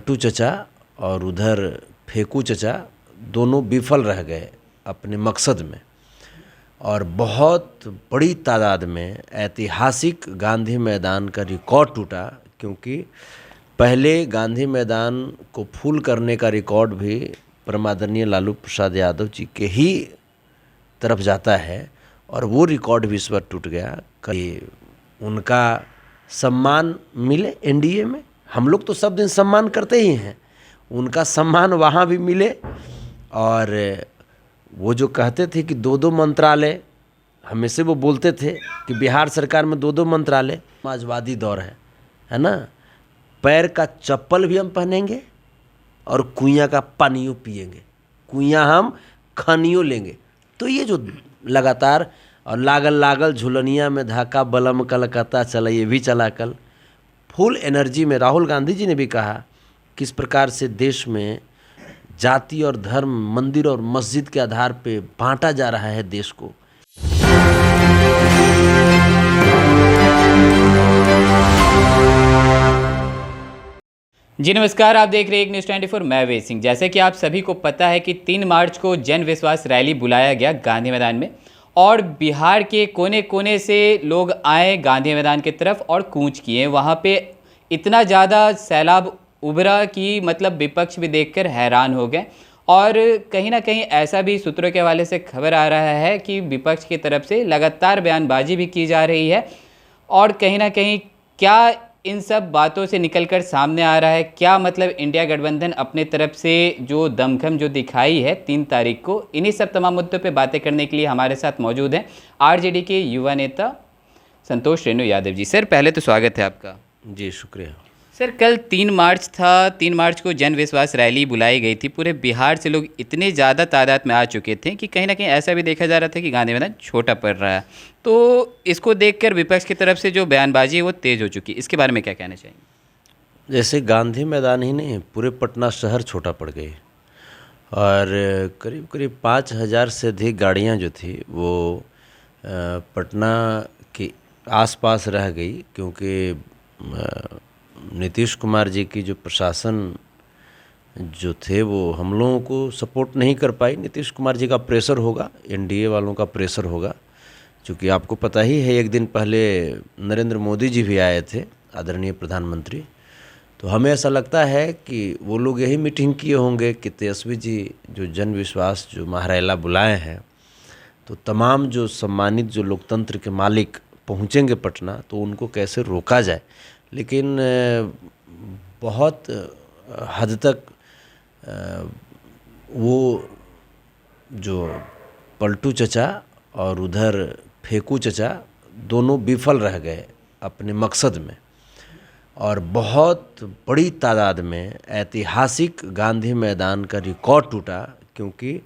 पलटू चचा और उधर फेंकू चचा दोनों विफल रह गए अपने मकसद में, और बहुत बड़ी तादाद में ऐतिहासिक गांधी मैदान का रिकॉर्ड टूटा। क्योंकि पहले गांधी मैदान को फुल करने का रिकॉर्ड भी परमादरणीय लालू प्रसाद यादव जी के ही तरफ जाता है, और वो रिकॉर्ड भी इस बार टूट गया। कि उनका सम्मान मिले एनडीए में, हम लोग तो सब दिन सम्मान करते ही हैं, उनका सम्मान वहाँ भी मिले। और वो जो कहते थे कि दो दो मंत्रालय, हमेशा वो बोलते थे कि बिहार सरकार में दो दो मंत्रालय, समाजवादी दौर है ना। पैर का चप्पल भी हम पहनेंगे और कुइयाँ का पानियों पिएंगे, कुइयाँ हम खनियों लेंगे। तो ये जो लगातार और लागल लागल झुलनिया में धाका बलम कलकत्ता चला, ये भी चला कल फुल एनर्जी में। राहुल गांधी जी ने भी कहा किस प्रकार से देश में जाति और धर्म, मंदिर और मस्जिद के आधार पे बांटा जा रहा है देश को। जी नमस्कार, आप देख रहे हैं एक न्यूज़ 24। मैं वेद सिंह। जैसे कि आप सभी को पता है कि 3 मार्च को जन विश्वास रैली बुलाया गया गांधी मैदान में, और बिहार के कोने कोने से लोग आए गांधी मैदान की तरफ और कूच किए। वहाँ पे इतना ज़्यादा सैलाब उभरा कि मतलब विपक्ष भी देखकर हैरान हो गए। और कहीं ना कहीं ऐसा भी सूत्रों के हवाले से खबर आ रहा है कि विपक्ष की तरफ से लगातार बयानबाजी भी की जा रही है। और कहीं ना कहीं क्या इन सब बातों से निकलकर सामने आ रहा है, क्या मतलब इंडिया गठबंधन अपने तरफ से जो दमखम जो दिखाई है 3 तारीख को, इन्हीं सब तमाम मुद्दों पे बातें करने के लिए हमारे साथ मौजूद हैं आरजेडी के युवा नेता संतोष रेणु यादव जी। सर पहले तो स्वागत है आपका। जी शुक्रिया। सर कल 3 मार्च था, 3 मार्च को जन विश्वास रैली बुलाई गई थी। पूरे बिहार से लोग इतने ज़्यादा तादाद में आ चुके थे कि कहीं ना कहीं ऐसा भी देखा जा रहा था कि गांधी मैदान छोटा पड़ रहा है। तो इसको देखकर विपक्ष की तरफ से जो बयानबाजी है वो तेज़ हो चुकी है, इसके बारे में क्या कहना चाहिए? जैसे गांधी मैदान ही नहीं, पूरे पटना शहर छोटा पड़ गई, और करीब करीब 5000 से अधिक गाड़ियाँ जो थी वो पटना के आसपास रह गई। क्योंकि नीतीश कुमार जी की जो प्रशासन जो थे वो हम लोगों को सपोर्ट नहीं कर पाई। नीतीश कुमार जी का प्रेशर होगा, एनडीए वालों का प्रेशर होगा। क्योंकि आपको पता ही है, एक दिन पहले नरेंद्र मोदी जी भी आए थे, आदरणीय प्रधानमंत्री। तो हमें ऐसा लगता है कि वो लोग यही मीटिंग किए होंगे कि तेजस्वी जी जो जन विश्वास जो महारैला बुलाए हैं, तो तमाम जो सम्मानित जो लोकतंत्र के मालिक पहुँचेंगे पटना, तो उनको कैसे रोका जाए। लेकिन बहुत हद तक वो जो पलटू चचा और उधर फेंकू चचा दोनों विफल रह गए अपने मकसद में, और बहुत बड़ी तादाद में ऐतिहासिक गांधी मैदान का रिकॉर्ड टूटा। क्योंकि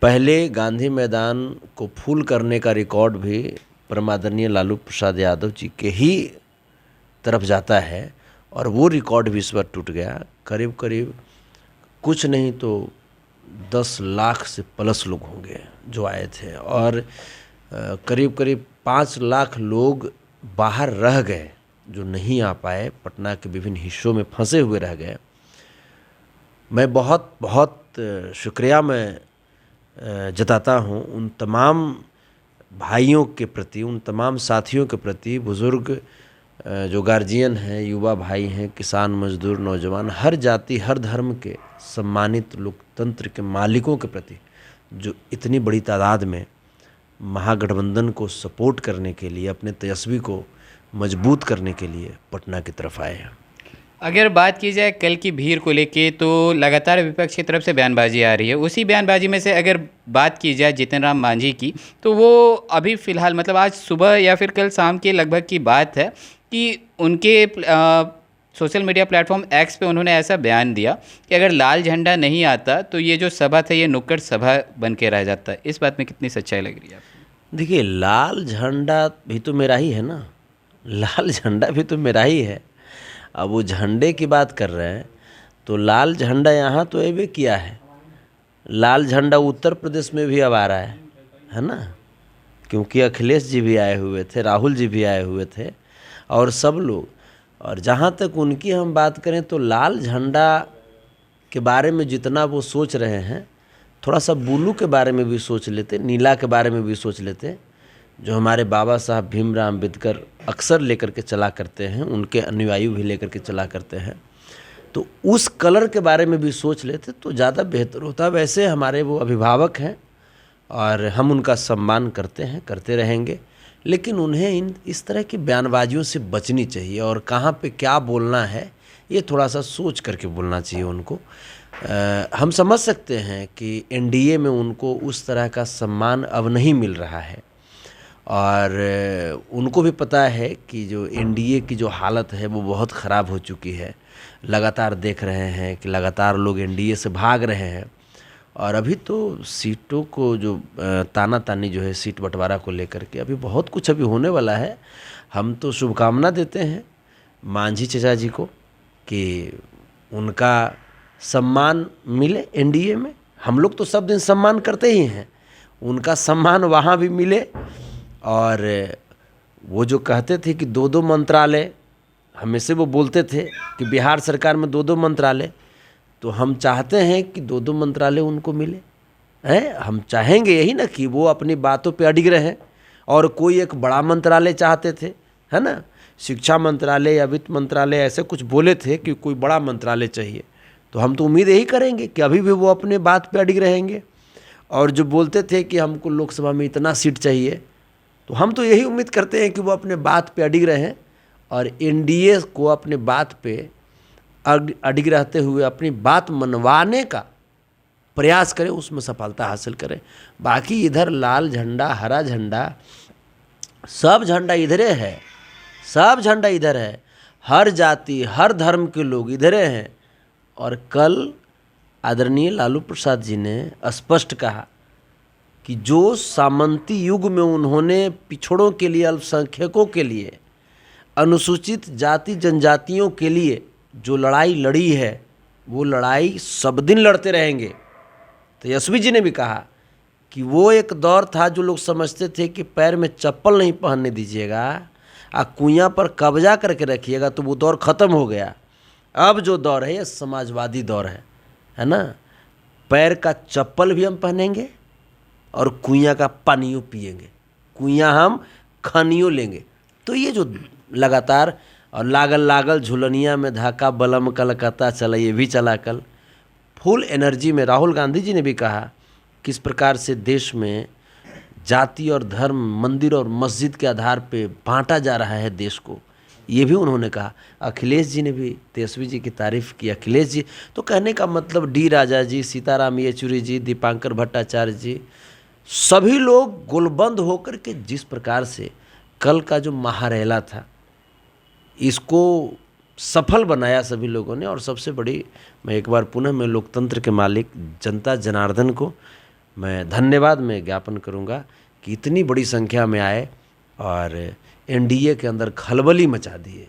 पहले गांधी मैदान को फुल करने का रिकॉर्ड भी परमादरणीय लालू प्रसाद यादव जी के ही तरफ जाता है, और वो रिकॉर्ड भी इस बार टूट गया। करीब करीब कुछ नहीं तो 10 लाख से प्लस लोग होंगे जो आए थे, और करीब करीब 5 लाख लोग बाहर रह गए जो नहीं आ पाए, पटना के विभिन्न हिस्सों में फंसे हुए रह गए। मैं बहुत बहुत शुक्रिया मैं जताता हूँ उन तमाम भाइयों के प्रति, उन तमाम साथियों के प्रति, बुज़ुर्ग जो गार्जियन हैं, युवा भाई हैं, किसान, मजदूर, नौजवान, हर जाति हर धर्म के सम्मानित लोकतंत्र के मालिकों के प्रति, जो इतनी बड़ी तादाद में महागठबंधन को सपोर्ट करने के लिए, अपने तेजस्वी को मजबूत करने के लिए पटना की तरफ आए हैं। अगर बात की जाए कल की भीड़ को लेके, तो लगातार विपक्ष की तरफ से बयानबाजी आ रही है। उसी बयानबाजी में से अगर बात की जाए जीतन राम मांझी की, तो वो अभी फ़िलहाल मतलब आज सुबह या फिर कल शाम के लगभग की बात है कि उनके सोशल मीडिया प्लेटफॉर्म एक्स पे उन्होंने ऐसा बयान दिया कि अगर लाल झंडा नहीं आता तो ये जो सभा था ये नुक्कड़ सभा बन के रह जाता है। इस बात में कितनी सच्चाई लग रही है आपको? देखिए, लाल झंडा भी तो मेरा ही है ना, लाल झंडा भी तो मेरा ही है। अब वो झंडे की बात कर रहे हैं तो लाल झंडा यहाँ तो अबे किया है, लाल झंडा उत्तर प्रदेश में भी अब आ रहा है ना, क्योंकि अखिलेश जी भी आए हुए थे, राहुल जी भी आए हुए थे और सब लोग। और जहाँ तक उनकी हम बात करें तो लाल झंडा के बारे में जितना वो सोच रहे हैं, थोड़ा सा ब्लू के बारे में भी सोच लेते, नीला के बारे में भी सोच लेते, जो हमारे बाबा साहब भीमराव अम्बेडकर अक्सर लेकर के चला करते हैं, उनके अनुयायी भी लेकर के चला करते हैं, तो उस कलर के बारे में भी सोच लेते तो ज़्यादा बेहतर होता। वैसे हमारे वो अभिभावक हैं और हम उनका सम्मान करते हैं, करते रहेंगे, लेकिन उन्हें इस तरह की बयानबाजियों से बचनी चाहिए और कहाँ पे क्या बोलना है ये थोड़ा सा सोच करके बोलना चाहिए उनको। हम समझ सकते हैं कि एनडीए में उनको उस तरह का सम्मान अब नहीं मिल रहा है और उनको भी पता है कि जो एनडीए की जो हालत है वो बहुत ख़राब हो चुकी है। लगातार देख रहे हैं कि लगातार लोग एनडीए से भाग रहे हैं और अभी तो सीटों को जो ताना तानी जो है सीट बंटवारा को लेकर के अभी बहुत कुछ अभी होने वाला है। हम तो शुभकामना देते हैं मांझी चचा जी को कि उनका सम्मान मिले एनडीए में। हम लोग तो सब दिन सम्मान करते ही हैं, उनका सम्मान वहाँ भी मिले। और वो जो कहते थे कि 2-2 मंत्रालय, हमेशा वो बोलते थे कि बिहार सरकार में 2-2 मंत्रालय, तो हम चाहते हैं कि 2-2 मंत्रालय उनको मिले हैं। हम चाहेंगे यही ना कि वो अपनी बातों पे अडिग रहें। और कोई एक बड़ा मंत्रालय चाहते थे, है ना, शिक्षा मंत्रालय या वित्त मंत्रालय ऐसे कुछ बोले थे कि कोई बड़ा मंत्रालय चाहिए, तो हम तो उम्मीद यही करेंगे कि अभी भी वो अपने बात पे अडिग रहेंगे। और जो बोलते थे कि हमको लोकसभा में इतना सीट चाहिए, तो हम तो यही उम्मीद करते हैं कि वो अपने बात पे अडिग रहें और एनडीए को अपने बात पे अडिग रहते हुए अपनी बात मनवाने का प्रयास करें, उसमें सफलता हासिल करें। बाकी इधर लाल झंडा, हरा झंडा, सब झंडा इधरे है, सब झंडा इधर है, हर जाति हर धर्म के लोग इधरे हैं। और कल आदरणीय लालू प्रसाद जी ने स्पष्ट कहा कि जो सामंती युग में उन्होंने पिछड़ों के लिए, अल्पसंख्यकों के लिए, अनुसूचित जाति जनजातियों के लिए जो लड़ाई लड़ी है, वो लड़ाई सब दिन लड़ते रहेंगे। तेजस्वी जी ने भी कहा कि वो एक दौर था जो लोग समझते थे कि पैर में चप्पल नहीं पहनने दीजिएगा, कुइयाँ पर कब्जा करके रखिएगा, तो वो दौर ख़त्म हो गया। अब जो दौर है ये समाजवादी दौर है ना। पैर का चप्पल भी हम पहनेंगे और कुइयाँ का पानियों पिएंगे, कुइयाँ हम खनियों लेंगे। तो ये जो लगातार और लागल लागल झुलनिया में धाका बलम कलकत्ता चला, ये भी चला कल फुल एनर्जी में। राहुल गांधी जी ने भी कहा किस प्रकार से देश में जाति और धर्म, मंदिर और मस्जिद के आधार पे बांटा जा रहा है देश को, ये भी उन्होंने कहा। अखिलेश जी ने भी तेजस्वी जी की तारीफ़ की। अखिलेश जी तो कहने का मतलब डी राजा जी, सीताराम येचुरी जी, दीपांकर भट्टाचार्य जी, सभी लोग गोलबंद होकर के जिस प्रकार से कल का जो महारेला था इसको सफल बनाया सभी लोगों ने। और सबसे बड़ी, मैं एक बार पुनः मैं लोकतंत्र के मालिक जनता जनार्दन को मैं धन्यवाद में ज्ञापन करूंगा कि इतनी बड़ी संख्या में आए और एनडीए के अंदर खलबली मचा दिए।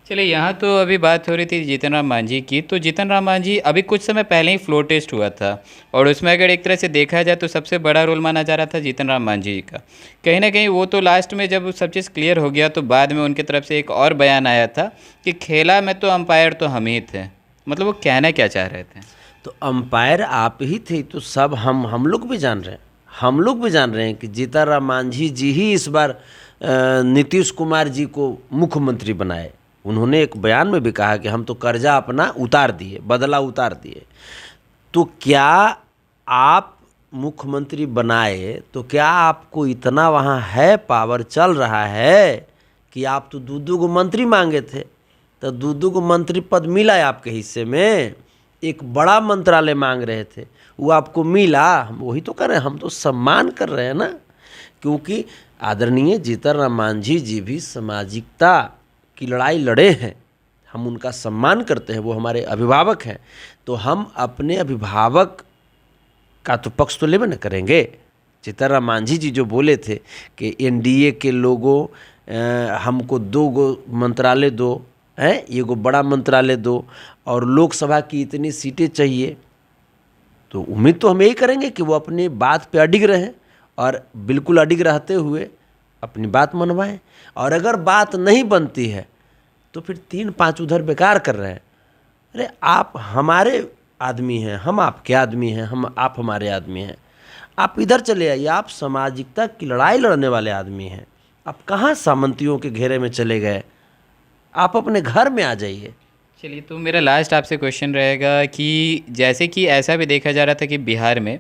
चलिए, यहाँ तो अभी बात हो रही थी जीतन राम मांझी की, तो जीतन राम मांझी अभी कुछ समय पहले ही फ्लोर टेस्ट हुआ था और उसमें अगर एक तरह से देखा जाए तो सबसे बड़ा रोल माना जा रहा था जीतन राम मांझी जी का। कहीं ना कहीं वो तो लास्ट में जब सब चीज़ क्लियर हो गया तो बाद में उनकी तरफ से एक और बयान आया था कि खेला में तो अंपायर तो हम ही थे। मतलब वो कहना क्या चाह रहे थे? तो अंपायर आप ही थे, तो सब हम लोग भी जान रहे हैं, हम लोग भी जान रहे हैं कि जीतन राम मांझी जी ही इस बार नीतीश कुमार जी को मुख्यमंत्री बनाए। उन्होंने एक बयान में भी कहा कि हम तो कर्जा अपना उतार दिए, बदला उतार दिए। तो क्या आप मुख्यमंत्री बनाए तो क्या आपको इतना वहाँ है, पावर चल रहा है कि आप तो 2-2 मंत्री मांगे थे, तो 2-2 मंत्री पद मिला है आपके हिस्से में। एक बड़ा मंत्रालय मांग रहे थे, वो आपको मिला। हम वही तो कर रहे हैं, हम तो सम्मान कर रहे हैं ना, क्योंकि आदरणीय जीतन राम मांझी जी भी सामाजिकता की लड़ाई लड़े हैं, हम उनका सम्मान करते हैं, वो हमारे अभिभावक हैं। तो हम अपने अभिभावक का तो पक्ष तो लेबे न करेंगे। जीतन राम मांझी जी जो बोले थे कि एनडीए के लोगों हमको 2 मंत्रालय दो, हैं, एगो बड़ा मंत्रालय दो और लोकसभा की इतनी सीटें चाहिए, तो उम्मीद तो हम यही करेंगे कि वो अपनी बात पे अडिग रहें और बिल्कुल अडिग रहते हुए अपनी बात मनवाएं। और अगर बात नहीं बनती है तो फिर 3-5 उधर बेकार कर रहे हैं। अरे आप हमारे आदमी हैं, हम आपके आदमी हैं, आप हमारे आदमी हैं। आप इधर चले आइए, आप सामाजिकता की लड़ाई लड़ने वाले आदमी हैं। आप कहाँ सामंतियों के घेरे में चले गए? आप अपने घर में आ जाइए। चलिए, तो मेरा लास्ट आपसे क्वेश्चन रहेगा कि जैसे कि ऐसा भी देखा जा रहा था कि बिहार में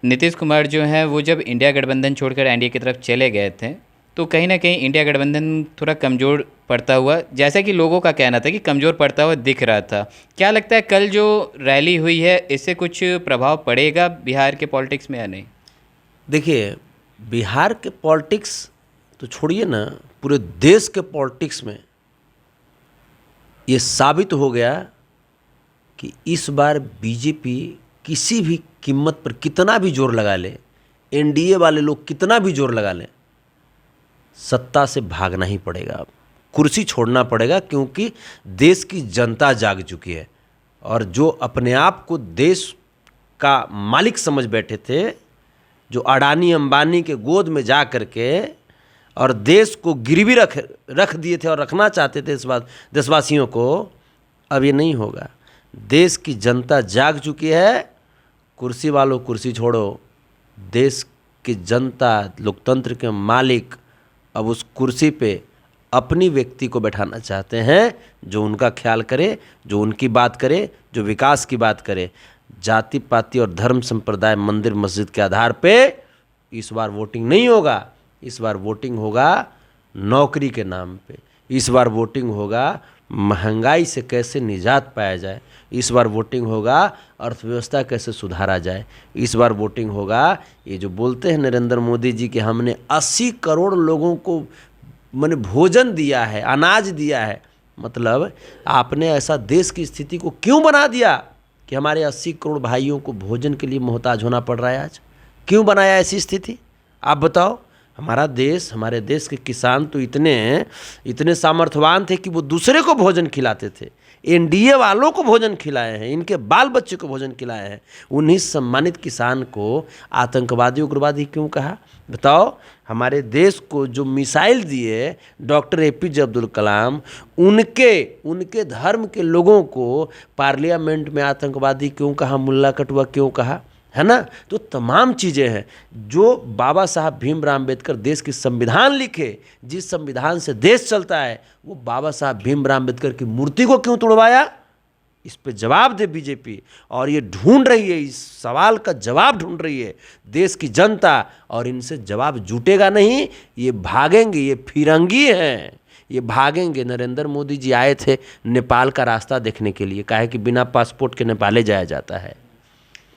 नीतीश कुमार जो हैं वो जब इंडिया गठबंधन छोड़कर एनडीए की तरफ चले गए थे, तो कहीं ना कहीं इंडिया गठबंधन थोड़ा कमज़ोर पड़ता हुआ, जैसा कि लोगों का कहना था कि कमज़ोर पड़ता हुआ दिख रहा था। क्या लगता है कल जो रैली हुई है इससे कुछ प्रभाव पड़ेगा बिहार के पॉलिटिक्स में या नहीं? देखिए, बिहार के पॉलिटिक्स तो छोड़िए ना, पूरे देश के पॉलिटिक्स में ये साबित हो गया कि इस बार बीजेपी किसी भी कीमत पर कितना भी जोर लगा ले, एनडीए वाले लोग कितना भी जोर लगा लें, सत्ता से भागना ही पड़ेगा। अब कुर्सी छोड़ना पड़ेगा, क्योंकि देश की जनता जाग चुकी है। और जो अपने आप को देश का मालिक समझ बैठे थे, जो अडानी अंबानी के गोद में जा करके और देश को गिरवी रख दिए थे और रखना चाहते थे इस बात देशवासियों को, अब ये नहीं होगा। देश की जनता जाग चुकी है। कुर्सी वालों कुर्सी छोड़ो, देश की जनता, लोकतंत्र के मालिक अब उस कुर्सी पे अपनी व्यक्ति को बैठाना चाहते हैं, जो उनका ख्याल करे, जो उनकी बात करे, जो विकास की बात करे। जाति पाति और धर्म संप्रदाय, मंदिर मस्जिद के आधार पे इस बार वोटिंग नहीं होगा। इस बार वोटिंग होगा नौकरी के नाम पे। इस बार वोटिंग होगा महंगाई से कैसे निजात पाया जाए। इस बार वोटिंग होगा अर्थव्यवस्था कैसे सुधारा जाए। इस बार वोटिंग होगा, ये जो बोलते हैं नरेंद्र मोदी जी कि हमने 80 करोड़ लोगों को मैंने भोजन दिया है, अनाज दिया है, मतलब आपने ऐसा देश की स्थिति को क्यों बना दिया कि हमारे 80 करोड़ भाइयों को भोजन के लिए मोहताज होना पड़ रहा है आज? क्यों बनाया ऐसी स्थिति? आप बताओ। हमारा देश, हमारे देश के किसान तो इतने सामर्थ्यवान थे कि वो दूसरे को भोजन खिलाते थे। एनडीए वालों को भोजन खिलाए हैं, इनके बाल बच्चे को भोजन खिलाए हैं। उन्हीं सम्मानित किसान को आतंकवादी उग्रवादी क्यों कहा? बताओ। हमारे देश को जो मिसाइल दिए डॉक्टर एपीजे अब्दुल कलाम, उनके धर्म के लोगों को पार्लियामेंट में आतंकवादी क्यों कहा, मुल्ला कटुआ क्यों कहा, है ना? तो तमाम चीज़ें हैं। जो बाबा साहब भीमराव अम्बेडकर देश की संविधान लिखे, जिस संविधान से देश चलता है, वो बाबा साहब भीमराव अम्बेडकर की मूर्ति को क्यों तोड़वाया? इस पे जवाब दे बीजेपी। और ये ढूंढ रही है, इस सवाल का जवाब ढूंढ रही है देश की जनता, और इनसे जवाब जुटेगा नहीं। ये भागेंगे, ये फिरंगी हैं, ये भागेंगे। नरेंद्र मोदी जी आए थे नेपाल का रास्ता देखने के लिए, काहे कि बिना पासपोर्ट के नेपाले जाया जाता है।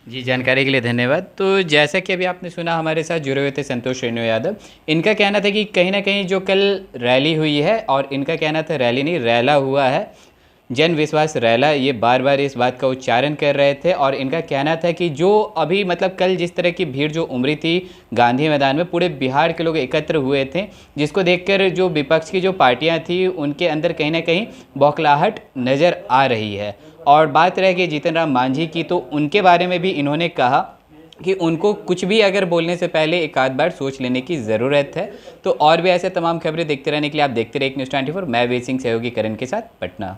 जी, जानकारी के लिए धन्यवाद। तो जैसा कि अभी आपने सुना, हमारे साथ जुड़े हुए थे संतोष रेणु यादव। इनका कहना था कि कहीं ना कहीं जो कल रैली हुई है, और इनका कहना था रैली नहीं रैला हुआ है, जन विश्वास रैला, ये बार बार इस बात का उच्चारण कर रहे थे। और इनका कहना था कि जो अभी मतलब कल जिस तरह की भीड़ जो उमड़ी थी गांधी मैदान में, पूरे बिहार के लोग एकत्र हुए थे, जिसको देखकर जो विपक्ष की जो पार्टियां थी उनके अंदर कहीं ना कहीं बौखलाहट नज़र आ रही है। और बात रह गई जीतन राम मांझी की, तो उनके बारे में भी इन्होंने कहा कि उनको कुछ भी अगर बोलने से पहले एक आध बार सोच लेने की ज़रूरत है। तो और भी ऐसे तमाम खबरें देखते रहने के लिए आप देखते रहिए न्यूज़ 24। मैं वीर सिंह, सहयोगी करण के साथ, पटना।